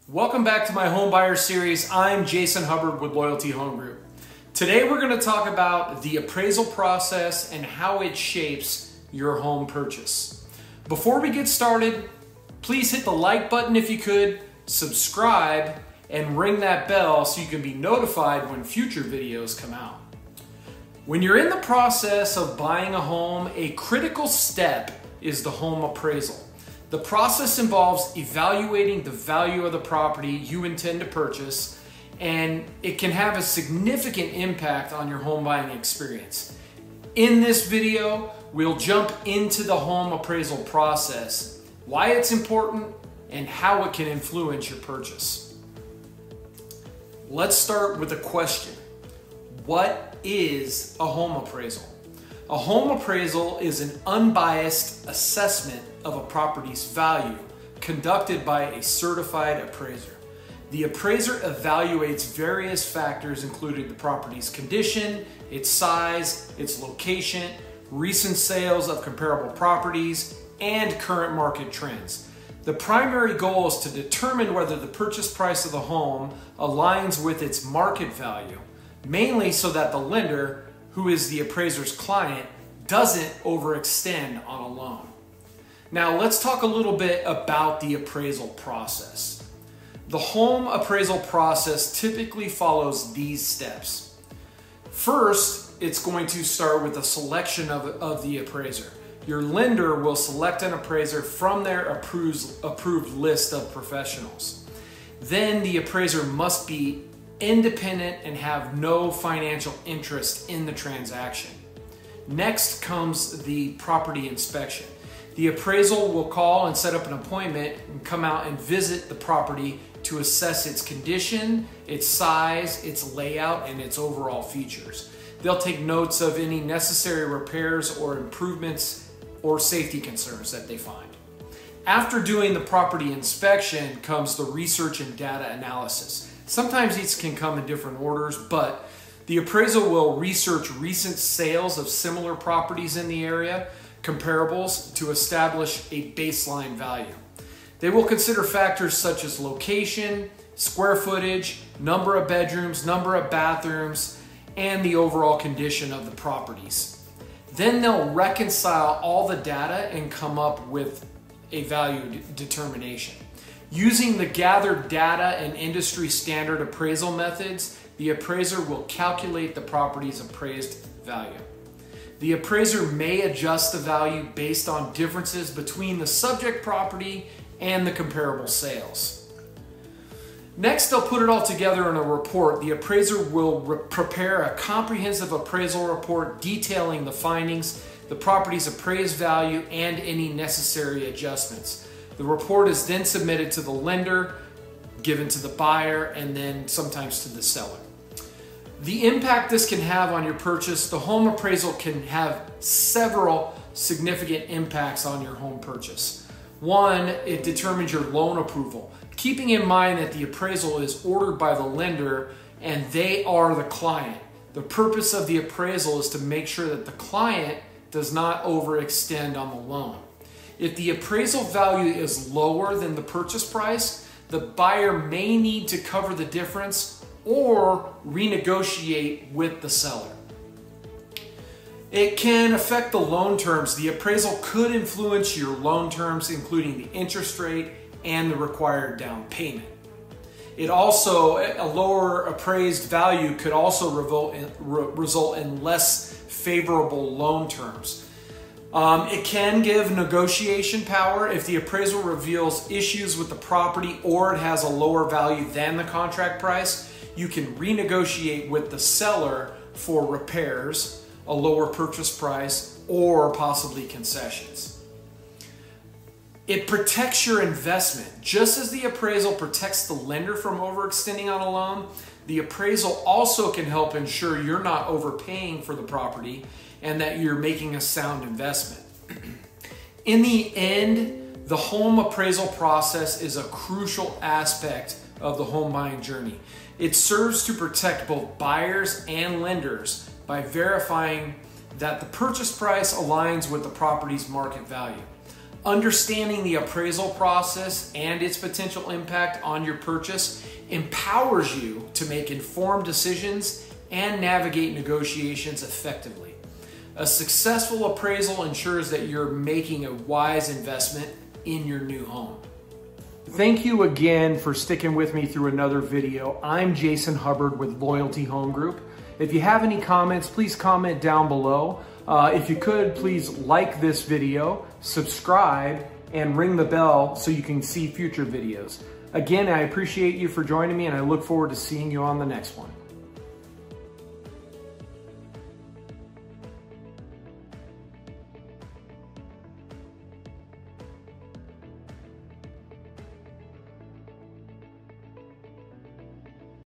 Welcome back to my home buyer series. I'm Jason Hubbard with Loyalty Home Group. Today we're going to talk about the appraisal process and how it shapes your home purchase. Before we get started, please hit the like button if you could, subscribe, and ring that bell so you can be notified when future videos come out. When you're in the process of buying a home, a critical step is the home appraisal. The process involves evaluating the value of the property you intend to purchase, and it can have a significant impact on your home buying experience. In this video, we'll jump into the home appraisal process, why it's important, and how it can influence your purchase. Let's start with a question. What is a home appraisal? A home appraisal is an unbiased assessment of a property's value conducted by a certified appraiser. The appraiser evaluates various factors including the property's condition, its size, its location, recent sales of comparable properties, and current market trends. The primary goal is to determine whether the purchase price of the home aligns with its market value, mainly so that the lender, who is the appraiser's client, doesn't overextend on a loan. Now let's talk a little bit about the appraisal process. The home appraisal process typically follows these steps. First, it's going to start with a selection of the appraiser. Your lender will select an appraiser from their approved list of professionals. Then the appraiser must be independent and have no financial interest in the transaction. Next comes the property inspection. The appraisal will call and set up an appointment and come out and visit the property to assess its condition, its size, its layout, and its overall features. They'll take notes of any necessary repairs or improvements or safety concerns that they find. After doing the property inspection comes the research and data analysis. Sometimes these can come in different orders, but the appraiser will research recent sales of similar properties in the area, comparables, to establish a baseline value. They will consider factors such as location, square footage, number of bedrooms, number of bathrooms, and the overall condition of the properties. Then they'll reconcile all the data and come up with a value determination. Using the gathered data and industry standard appraisal methods, the appraiser will calculate the property's appraised value. The appraiser may adjust the value based on differences between the subject property and the comparable sales. Next, they'll put it all together in a report. The appraiser will prepare a comprehensive appraisal report detailing the findings, the property's appraised value, and any necessary adjustments. The report is then submitted to the lender, given to the buyer, and then sometimes to the seller. The impact this can have on your purchase, the home appraisal can have several significant impacts on your home purchase. One, it determines your loan approval. Keeping in mind that the appraisal is ordered by the lender and they are the client. The purpose of the appraisal is to make sure that the client does not overextend on the loan. If the appraisal value is lower than the purchase price, the buyer may need to cover the difference or renegotiate with the seller. It can affect the loan terms. The appraisal could influence your loan terms, including the interest rate and the required down payment. A lower appraised value could also result in less favorable loan terms. It can give negotiation power if the appraisal reveals issues with the property or it has a lower value than the contract price. You can renegotiate with the seller for repairs, a lower purchase price, or possibly concessions. It protects your investment. Just as the appraisal protects the lender from overextending on a loan, the appraisal also can help ensure you're not overpaying for the property and that you're making a sound investment. In the end, the home appraisal process is a crucial aspect of the home buying journey. It serves to protect both buyers and lenders by verifying that the purchase price aligns with the property's market value. Understanding the appraisal process and its potential impact on your purchase empowers you to make informed decisions and navigate negotiations effectively. A successful appraisal ensures that you're making a wise investment in your new home. Thank you again for sticking with me through another video. I'm Jason Hubbard with Loyalty Home Group. If you have any comments, please comment down below. If you could, please like this video, subscribe, and ring the bell so you can see future videos. Again, I appreciate you for joining me, and I look forward to seeing you on the next one.